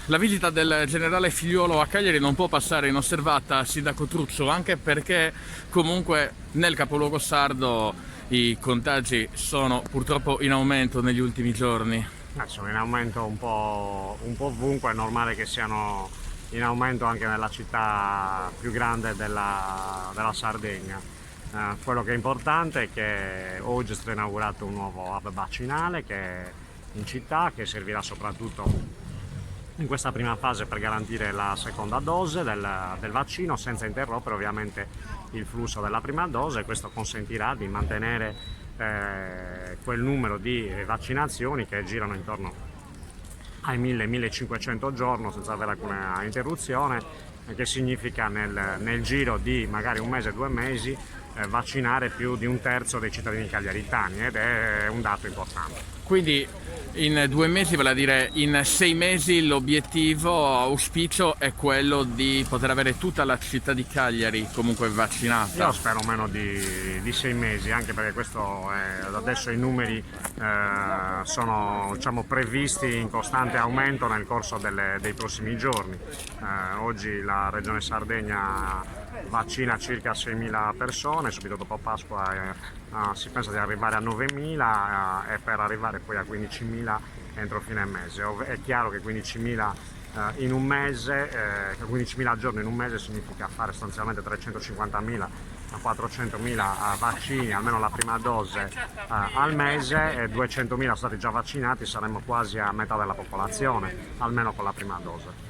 La visita del generale Figliuolo a Cagliari non può passare inosservata, sindaco Truzzo, anche perché comunque nel capoluogo sardo i contagi sono purtroppo in aumento negli ultimi giorni. Sono in aumento un po' ovunque, è normale che siano in aumento anche nella città più grande della Sardegna. Quello che è importante è che oggi è stato inaugurato un nuovo hub vaccinale che è in città, che servirà soprattutto in questa prima fase per garantire la seconda dose del vaccino senza interrompere ovviamente il flusso della prima dose. Questo consentirà di mantenere quel numero di vaccinazioni che girano intorno ai 1000-1500 giorni senza avere alcuna interruzione, che significa nel giro di magari un mese, 2 mesi, vaccinare più di un terzo dei cittadini cagliaritani, ed è un dato importante. Quindi in 2 mesi, vale a dire in 6 mesi, l'obiettivo, auspicio è quello di poter avere tutta la città di Cagliari comunque vaccinata. Io spero meno di 6 mesi, anche perché questo adesso i numeri sono, diciamo, previsti in costante aumento nel corso dei prossimi giorni. Oggi la Regione Sardegna vaccina circa 6.000 persone, subito dopo Pasqua si pensa di arrivare a 9.000 e per arrivare poi a 15.000 entro fine mese. È chiaro che 15.000 in un mese, 15.000 giorni in un mese significa fare sostanzialmente 350.000 a 400.000 vaccini, almeno la prima dose al mese, e 200.000 sono stati già vaccinati, saremmo quasi a metà della popolazione, almeno con la prima dose.